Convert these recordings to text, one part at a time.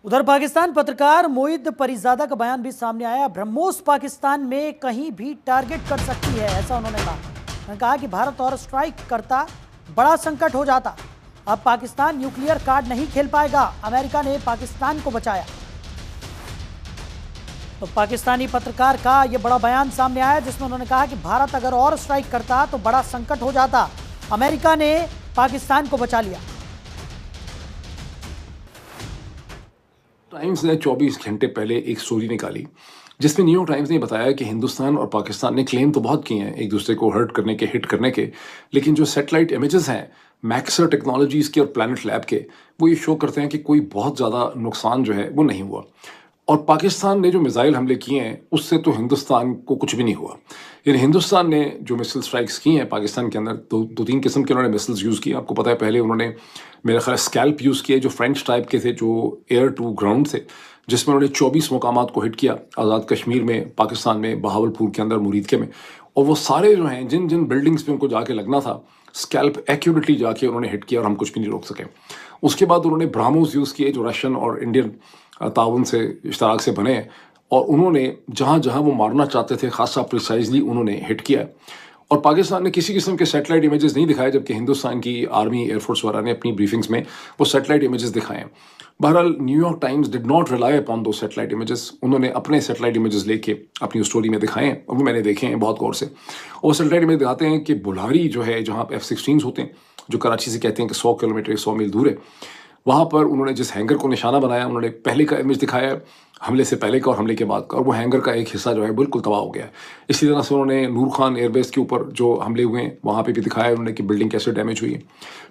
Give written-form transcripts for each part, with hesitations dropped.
उधर पाकिस्तान पत्रकार मोहित परिजादा का बयान भी सामने आया। ब्रह्मोस पाकिस्तान में कहीं भी टारगेट कर सकती है, ऐसा उन्होंने कहा। उन्होंने कहा कि भारत और स्ट्राइक करता बड़ा संकट हो जाता। अब पाकिस्तान न्यूक्लियर कार्ड नहीं खेल पाएगा। अमेरिका ने पाकिस्तान को बचाया। तो पाकिस्तानी पत्रकार का यह बड़ा बयान सामने आया जिसमें उन्होंने कहा कि भारत अगर और स्ट्राइक करता तो बड़ा संकट हो जाता। अमेरिका ने पाकिस्तान को बचा लिया। टाइम्स ने 24 घंटे पहले एक स्टोरी निकाली जिसमें न्यूयॉर्क टाइम्स ने बताया कि हिंदुस्तान और पाकिस्तान ने क्लेम तो बहुत किए हैं एक दूसरे को हर्ट करने के, हिट करने के, लेकिन जो सैटेलाइट इमेजेस हैं मैक्सर टेक्नोलॉजीज के और प्लैनेट लैब के, वो ये शो करते हैं कि कोई बहुत ज़्यादा नुकसान जो है वो नहीं हुआ। और पाकिस्तान ने जो मिसाइल हमले किए हैं उससे तो हिंदुस्तान को कुछ भी नहीं हुआ। यानी हिंदुस्तान ने जो मिसाइल स्ट्राइक्स की हैं पाकिस्तान के अंदर, दो तीन किस्म के उन्होंने मिसाइल्स यूज़ किए। आपको पता है पहले उन्होंने मेरा ख्याल स्कैल्प यूज़ किए जो फ्रेंच टाइप के थे, जो एयर टू ग्राउंड थे, जिसमें उन्होंने 24 मुकामात को हिट किया आज़ाद कश्मीर में, पाकिस्तान में, बहावलपुर के अंदर, मुरीदके में। और वो सारे जो हैं जिन जिन बिल्डिंग्स पे उनको जाके लगना था, स्कैल्प एक्यूरेटली जाके उन्होंने हिट किया और हम कुछ भी नहीं रोक सके। उसके बाद उन्होंने ब्राह्मोस यूज़ किए जो रशियन और इंडियन ताउन से इश्तराक से बने हैं, और उन्होंने जहाँ जहाँ वो मारना चाहते थे खासा प्रिसाइजली उन्होंने हिट किया। और पाकिस्तान ने किसी किस्म के सैटेलाइट इमेजेस नहीं दिखाए, जबकि हिंदुस्तान की आर्मी एयरफोर्स वगैरह ने अपनी ब्रीफिंग्स में वो सैटेलाइट इमेजेस दिखाए हैं। बहरहाल New York times did not rely upon दो सैटेलाइट इमेजेस। उन्होंने अपने सैटेलाइट इमेजेस लेके अपनी स्टोरी में दिखाए हैं और वो मैंने देखे हैं बहुत गौर से। और सैटेलाइट इमेज दिखाते हैं कि बुल्हारी जो है, जहाँ F-16 होते हैं, जो कराची से कहते हैं कि 100 किलोमीटर 100 मील दूर है, वहाँ पर उन्होंने जिस हैंगर को निशाना बनाया, उन्होंने पहले का इमेज दिखाया है, हमले से पहले का और हमले के बाद का, और वो हैंगर का एक हिस्सा जो है बिल्कुल तबाह हो गया है। इसी तरह से उन्होंने नूर खान एयरबेस के ऊपर जो हमले हुए हैं वहाँ पे भी दिखाया उन्होंने कि बिल्डिंग कैसे डैमेज हुई है।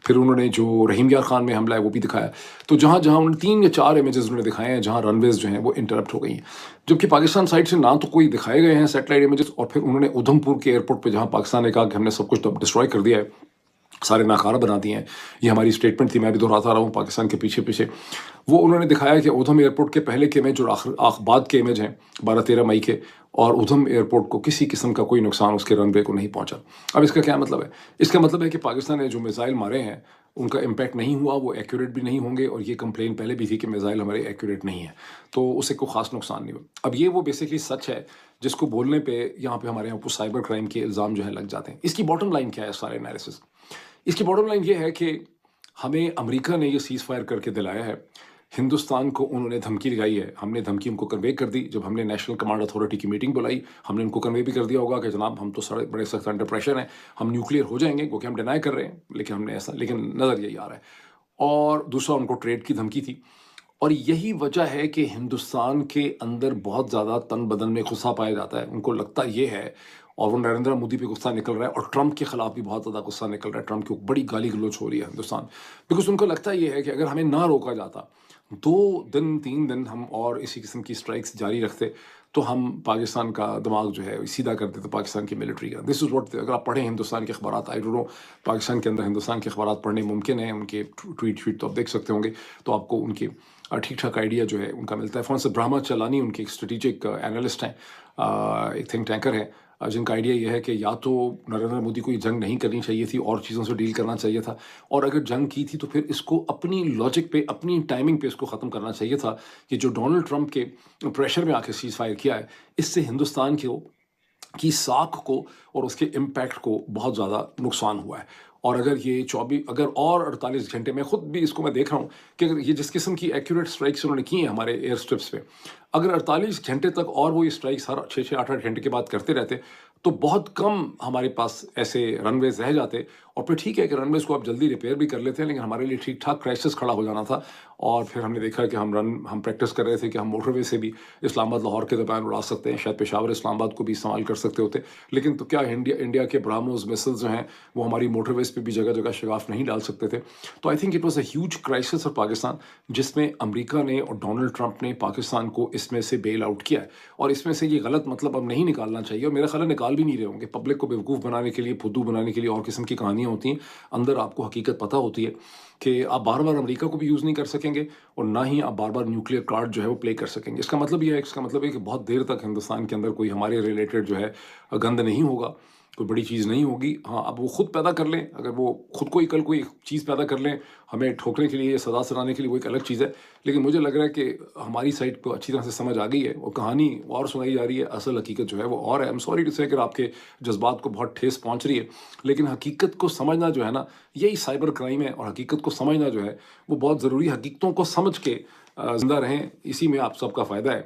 फिर उन्होंने जो रहीम यार खान में हमला है वो भी दिखाया। तो जहाँ जहाँ उन्होंने 3 या 4 इमेजेस उन्होंने दिखाए हैं जहाँ रनवेज जो हैं वो इंटरप्ट हो गई हैं, जबकि पाकिस्तान साइड से ना तो कोई दिखाए गए हैं सैटेलाइट इमेजेस। और फिर उन्होंने उधमपुर के एयरपोर्ट पर, जहाँ पाकिस्तान ने कहा कि हमने सब कुछ डिस्ट्रॉय कर दिया है, सारे नाकारा बना दिए हैं, ये हमारी स्टेटमेंट थी, मैं भी दोहराता रहा हूँ पाकिस्तान के पीछे पीछे, वो उन्होंने दिखाया कि उधम एयरपोर्ट के पहले के इमेज और बाद के इमेज हैं 12-13 मई के, और उधम एयरपोर्ट को किसी किस्म का कोई नुकसान उसके रनवे को नहीं पहुंचा। अब इसका क्या मतलब है? इसका मतलब है कि पाकिस्तान ने जो मिसाइल मारे हैं उनका इम्पैक्ट नहीं हुआ, वो एक्यूरेट भी नहीं होंगे, और ये कंप्लेन पहले भी थी कि मिसाइल हमारे एक्यूरेट नहीं है, तो उसे कोई ख़ास नुकसान नहीं हुआ। अब ये वो बेसिकली सच है जिसको बोलने पर यहाँ पर हमारे यहाँ पर साइबर क्राइम के इल्ज़ाम जो है लग जाते हैं। इसकी बॉटम लाइन क्या है सारे एनालिसिस? इसकी बॉटम लाइन ये है कि हमें अमेरिका ने ये सीज़ फायर करके दिलाया है, हिंदुस्तान को उन्होंने धमकी लगाई है, हमने धमकी उनको कन्वे कर दी। जब हमने नेशनल कमांड अथॉरिटी की मीटिंग बुलाई, हमने उनको कन्वे भी कर दिया होगा कि जनाब हम तो सारे बड़े सख्त अंडर प्रेशर हैं, हम न्यूक्लियर हो जाएंगे, क्योंकि हम डिनाई कर रहे हैं, लेकिन नज़र यही आ रहा है। और दूसरा उनको ट्रेड की धमकी थी। और यही वजह है कि हिंदुस्तान के अंदर बहुत ज़्यादा तन बदन में गुस्सा पाया जाता है। उनको लगता ये है, और वो नरेंद्र मोदी पे गुस्सा निकल रहा है, और ट्रंप के खिलाफ भी बहुत ज़्यादा गुस्सा निकल रहा है। ट्रंप की बड़ी गाली गलौज हो रही है हिंदुस्तान, बिकॉज उनको लगता ये है कि अगर हमें ना रोका जाता, 2 दिन 3 दिन हम और इसी किस्म की स्ट्राइक्स जारी रखते, तो हम पाकिस्तान का दिमाग जो है सीधा कर देते पाकिस्तान की मिलिट्री का। दिस इज़ व्हाट, अगर आप पढ़ें हिंदुस्तान के अखबार, आई डोंट नो पाकिस्तान के अंदर हिंदुस्तान के अखबार पढ़ने मुमकिन है, उनके ट्वीट तो आप देख सकते होंगे, तो आपको उनके ठीक ठाक आइडिया जो है उनका मिलता है। फॉर से ब्रह्मा चलानी उनके एक स्ट्रेटिजिक एनालिस्ट हैं, एक थिंक टैंकर है, जिनका आइडिया यह है कि या तो नरेंद्र मोदी को ये जंग नहीं करनी चाहिए थी और चीज़ों से डील करना चाहिए था, और अगर जंग की थी तो फिर इसको अपनी लॉजिक पे, अपनी टाइमिंग पे इसको ख़त्म करना चाहिए था। कि जो डोनाल्ड ट्रंप के प्रेशर में आके सीज़ फायर किया है, इससे हिंदुस्तान की साख को और उसके इम्पैक्ट को बहुत ज़्यादा नुकसान हुआ है। और अगर ये 48 घंटे में खुद भी इसको मैं देख रहा हूँ कि अगर ये जिस किस्म की एक्यूरेट स्ट्राइक्स उन्होंने की हैं हमारे एयर स्ट्रिप्स पे, अगर 48 घंटे तक और वो ये स्ट्राइक्स हर 6-6 8-8 घंटे के बाद करते रहते, तो बहुत कम हमारे पास ऐसे रनवेज रह जाते। और फिर ठीक है कि रनवेज को आप जल्दी रिपेयर भी कर लेते हैं, लेकिन हमारे लिए ठीक ठाक क्राइसिस खड़ा हो जाना था। और फिर हमने देखा कि हम प्रैक्टिस कर रहे थे कि हम मोटरवे से भी इस्लामाबाद लाहौर के दरमियान उड़ा सकते हैं, शायद पेशावर इस्लामाबाद को भी इस्तेमाल कर सकते होते, लेकिन तो क्या इंडिया के ब्राह्मोस मिसाइल्स जो हैं वो हमारी मोटरवेज पे भी जगह जगह शगाफ नहीं डाल सकते थे। तो I think it was a huge crisis for Pakistan, जिसमें अमेरिका ने और डोनाल्ड ट्रंप ने पाकिस्तान को इसमें से बेल आउट किया है। और इसमें से ये गलत मतलब अब नहीं निकालना चाहिए, और मेरा ख्याल निकाल भी नहीं रहे होंगे। पब्लिक को बेवकूफ़ बनाने के लिए, फुद्दू बनाने के लिए और किस्म की कहानियाँ होती हैं, अंदर आपको हकीकत पता होती है कि आप बार बार अमेरिका को भी यूज़ नहीं कर सकेंगे, और ना ही आप बार बार न्यूक्लियर कार्ड जो है वो प्ले कर सकेंगे। इसका मतलब ये है कि बहुत देर तक हिंदुस्तान के अंदर कोई हमारे रिलेटेड जो है गंद नहीं होगा। کوئی بڑی چیز نہیں ہوگی. ہاں اب وہ خود پیدا کر لیں, اگر وہ خود کو ہی کل کوئی چیز پیدا کر لیں ہمیں ٹھوکنے کے لیے یا سزا سنانے کے لیے, وہ ایک الگ چیز ہے. لیکن مجھے لگ رہا ہے کہ ہماری سائڈ کو اچھی طرح سے سمجھ آ گئی ہے, وہ کہانی اور سنائی جا رہی ہے, اصل حقیقت جو ہے وہ اور ہے. ایم سوری ٹو سے اگر آپ کے جذبات کو بہت ٹھیس پہنچ رہی ہے, لیکن حقیقت کو سمجھنا جو ہے نا, یہی سائبر کرائم ہے. اور حقیقت کو سمجھنا جو ہے وہ بہت ضروری. حقیقتوں کو سمجھ کے زندہ رہیں, اسی میں آپ سب کا فائدہ ہے.